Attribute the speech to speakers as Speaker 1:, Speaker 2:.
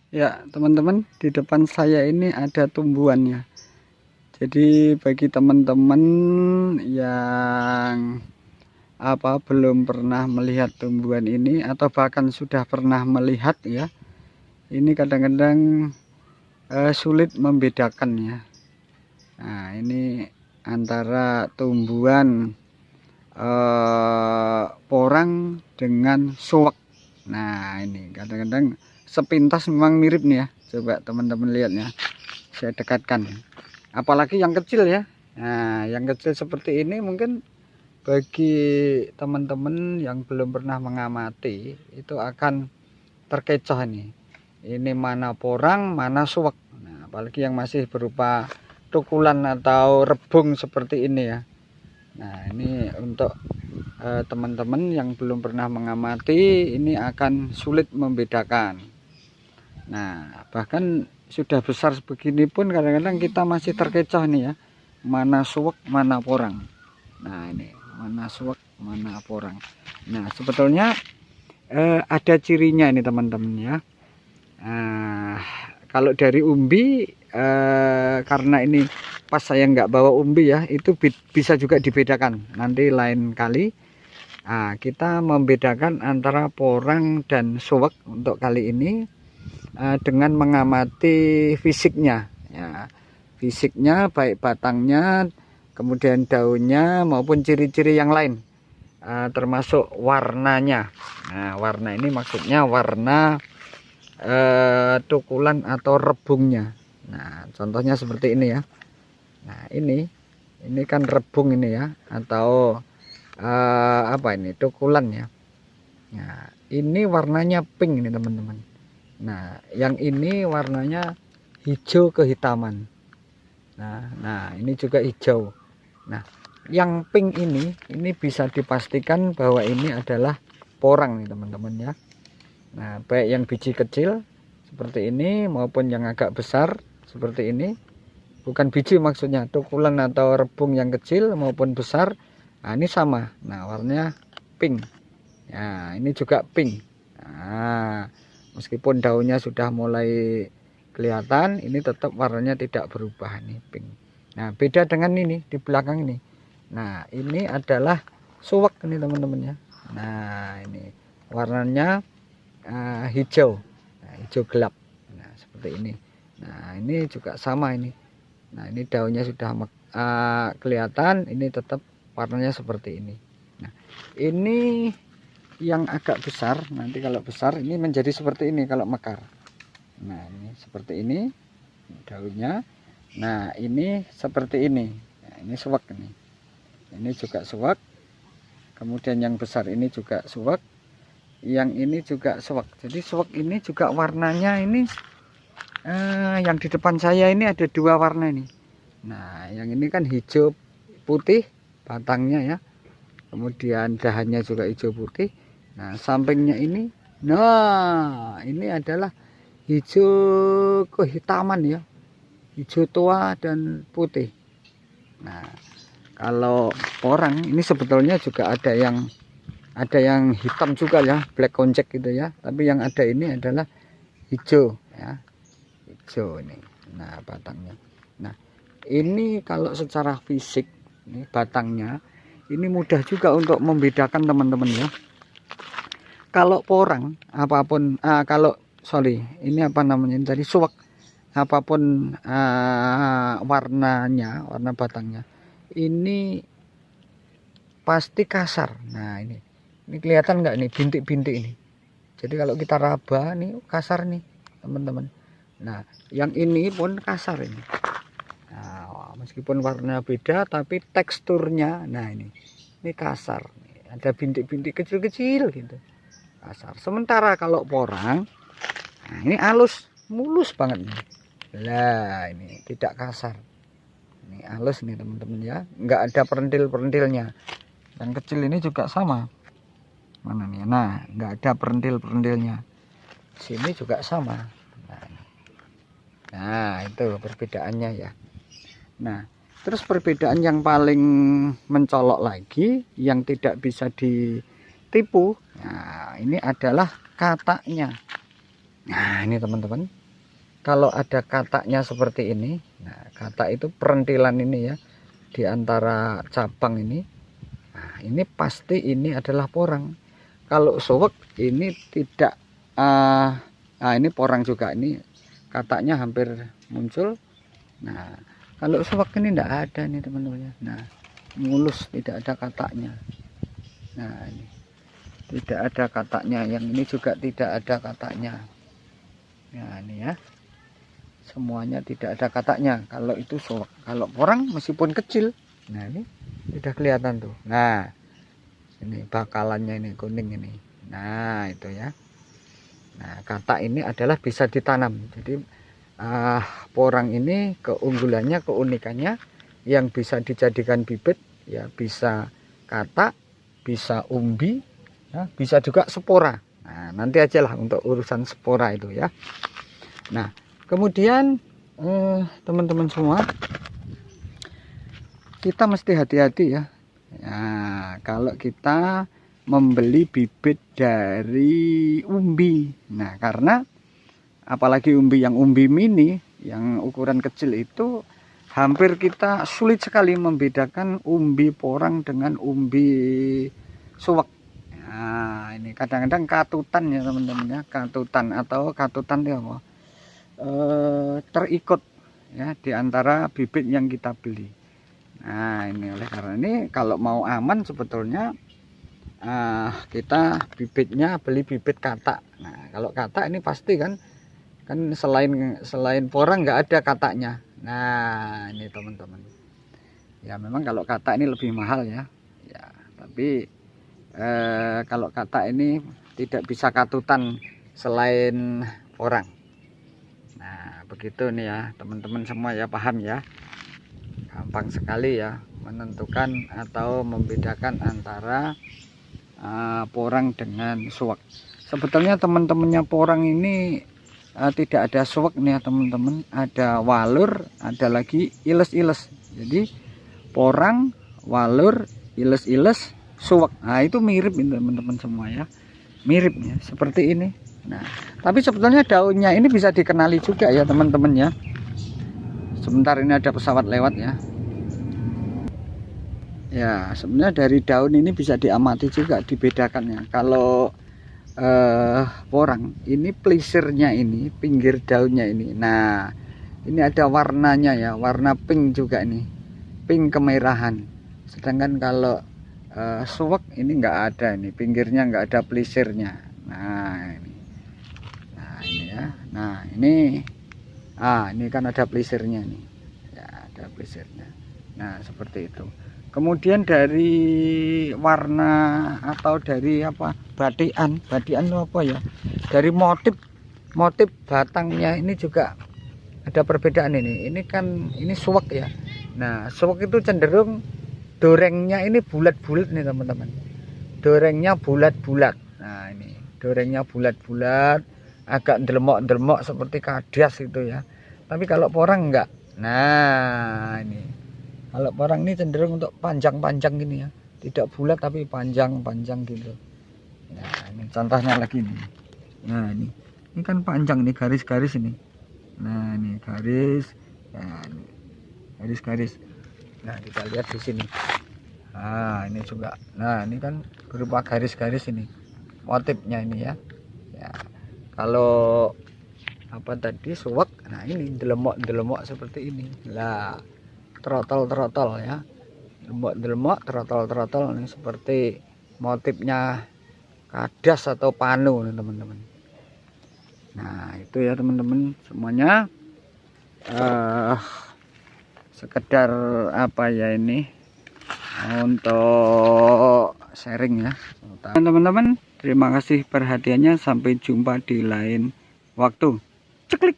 Speaker 1: Ya, teman-teman, di depan saya ini ada tumbuhannya. Jadi bagi teman-teman yang belum pernah melihat tumbuhan ini atau bahkan sudah pernah melihat ya, ini kadang-kadang sulit membedakannya. Nah, ini antara tumbuhan porang dengan suwak. Nah, ini kadang-kadang sepintas memang mirip nih ya. Coba teman-teman lihatnya. Saya dekatkan. Apalagi yang kecil ya. Nah, yang kecil seperti ini mungkin bagi teman-teman yang belum pernah mengamati itu akan terkecoh ini. Ini mana porang, mana suwak. Nah, apalagi yang masih berupa tukulan atau rebung seperti ini ya. Nah, ini untuk teman-teman yang belum pernah mengamati ini akan sulit membedakan. Nah, bahkan sudah besar begini pun kadang-kadang kita masih terkecoh nih ya, mana suwek mana porang. Nah, ini mana suwek mana porang. Nah, sebetulnya ada cirinya ini teman-teman ya. Kalau dari umbi karena ini pas saya nggak bawa umbi ya, itu bisa juga dibedakan nanti lain kali. Kita membedakan antara porang dan suwek untuk kali ini dengan mengamati fisiknya ya. Fisiknya baik batangnya, kemudian daunnya maupun ciri-ciri yang lain, termasuk warnanya. Nah, warna ini maksudnya warna tukulan atau rebungnya. Nah, contohnya seperti ini ya. Nah, ini kan rebung ini ya, atau ini tukulan ya. Nah, ini warnanya pink ini teman-teman. Nah, yang ini warnanya hijau kehitaman. Nah, ini juga hijau. Nah, yang pink ini bisa dipastikan bahwa ini adalah porang nih teman-teman ya. Nah, baik yang biji kecil seperti ini maupun yang agak besar seperti ini. Bukan biji maksudnya, tukulan atau rebung yang kecil maupun besar. Nah, ini sama. Nah, warnanya pink. Nah, ini juga pink. Nah, meskipun daunnya sudah mulai kelihatan, ini tetap warnanya tidak berubah, ini pink. Nah, beda dengan ini di belakang ini. Nah, ini adalah suwak ini teman-teman ya. Nah, ini warnanya hijau. Nah, hijau gelap. Nah, seperti ini. Nah, ini juga sama ini. Nah, ini daunnya sudah kelihatan, ini tetap warnanya seperti ini. Nah, ini yang agak besar, nanti kalau besar ini menjadi seperti ini kalau mekar. Nah, ini seperti ini daunnya. Nah, ini seperti ini. Nah, ini suwak ini. Ini juga suwak. Kemudian yang besar ini juga suwak. Yang ini juga suwak. Jadi suwak ini juga warnanya ini yang di depan saya ini ada dua warna ini. Nah, yang ini kan hijau putih batangnya ya. Kemudian dahannya juga hijau putih. Nah, sampingnya ini, nah ini adalah hijau kehitaman ya, hijau tua dan putih. Nah, kalau porang ini sebetulnya juga ada yang hitam juga ya, black konjac gitu ya. Tapi yang ada ini adalah hijau ya, hijau ini. Nah, batangnya. Nah, ini kalau secara fisik ini batangnya ini mudah juga untuk membedakan teman-teman ya. Kalau porang apapun ini apa namanya ini tadi suwak, apapun warnanya, warna batangnya ini pasti kasar. Nah, ini kelihatan nggak nih bintik-bintik ini. Jadi kalau kita raba nih kasar nih teman-teman. Nah, yang ini pun kasar ini. Nah, meskipun warna beda tapi teksturnya, nah ini kasar. Ada bintik-bintik kecil-kecil gitu, kasar. Sementara kalau porang, nah ini halus, mulus banget nih. Lah, ini tidak kasar. Ini halus nih teman-teman ya, nggak ada perentil-perentilnya. Yang kecil ini juga sama. Mana nih? Nah, nggak ada perentil-perentilnya. Sini juga sama. Nah, itu perbedaannya ya. Nah, terus perbedaan yang paling mencolok lagi yang tidak bisa ditipu, nah ini adalah katanya. Nah ini teman-teman, kalau ada kataknya seperti ini, nah katak itu perentilan ini ya di antara cabang ini. Nah ini pasti ini adalah porang. Kalau suwek ini tidak, nah ini porang juga, ini kataknya hampir muncul. Nah kalau suwek ini tidak ada nih teman-teman. Nah mulus, tidak ada kataknya. Nah ini tidak ada kataknya, yang ini juga tidak ada kataknya. Nah ini ya, semuanya tidak ada kataknya kalau itu suwek. Kalau porang meskipun kecil, nah ini sudah kelihatan tuh. Nah ini bakalannya ini kuning ini. Nah itu ya. Nah katak ini adalah bisa ditanam. Jadi porang ini keunggulannya, keunikannya yang bisa dijadikan bibit ya, bisa katak, bisa umbi ya, bisa juga spora. Nah nanti aja lah untuk urusan spora itu ya. Nah kemudian teman-teman semua, kita mesti hati-hati ya. Nah, kalau kita membeli bibit dari umbi, nah karena apalagi umbi yang umbi mini yang ukuran kecil itu, hampir kita sulit sekali membedakan umbi porang dengan umbi suwek. Nah ini kadang-kadang katutan ya teman-teman ya, katutan atau katutan itu apa? Terikut ya di antara bibit yang kita beli. Nah ini oleh karena ini kalau mau aman sebetulnya kita bibitnya beli bibit katak. Nah kalau katak ini pasti kan selain porang nggak ada kataknya. Nah ini teman-teman ya, memang kalau katak ini lebih mahal ya, ya tapi kalau katak ini tidak bisa katutan selain porang. Nah begitu nih ya teman-teman semua ya, paham ya. Gampang sekali ya menentukan atau membedakan antara porang dengan suwek. Sebetulnya teman-temannya porang ini tidak ada suwek nih ya teman-teman, ada walur, ada lagi iles-iles. Jadi porang, walur, iles-iles, suwek. Nah itu mirip ini teman-teman semua ya, mirip ya seperti ini. Nah tapi sebetulnya daunnya ini bisa dikenali juga ya teman-teman ya. Sebentar, ini ada pesawat lewat ya. Ya sebenarnya dari daun ini bisa diamati juga, dibedakannya. Kalau porang ini plisirnya ini, pinggir daunnya ini, nah ini ada warnanya ya, warna pink juga ini, pink kemerahan. Sedangkan kalau suwek ini nggak ada, ini pinggirnya nggak ada plisirnya. Nah ini ya, nah ini kan ada plisirnya nih ya, ada plisirnya. Nah seperti itu. Kemudian dari warna atau dari apa, batian itu apa ya, dari motif batangnya ini juga ada perbedaan. Ini kan ini suwek ya. Nah suwek itu cenderung dorengnya ini bulat-bulat nih teman-teman, dorengnya bulat-bulat. Nah ini dorengnya bulat-bulat, agak ndelemok seperti kadas itu ya. Tapi kalau porang enggak. Nah ini kalau porang ini cenderung untuk panjang-panjang gini ya, tidak bulat tapi panjang-panjang gitu. Nah ini contohnya lagi nih. Nah ini kan panjang nih, garis-garis ini. Nah ini garis, nah ini garis-garis. Nah kita lihat di sini. Nah ini juga. Nah ini kan berupa garis-garis ini, motifnya ini ya. Ya kalau apa tadi suwek, nah ini delemok seperti ini lah, trotol ya, delemok trotol ini seperti motifnya kadas atau panu nih teman-teman. Nah itu ya teman-teman semuanya, sekedar apa ya, ini untuk sharing ya teman-teman. Terima kasih perhatiannya, sampai jumpa di lain waktu. Ceklik.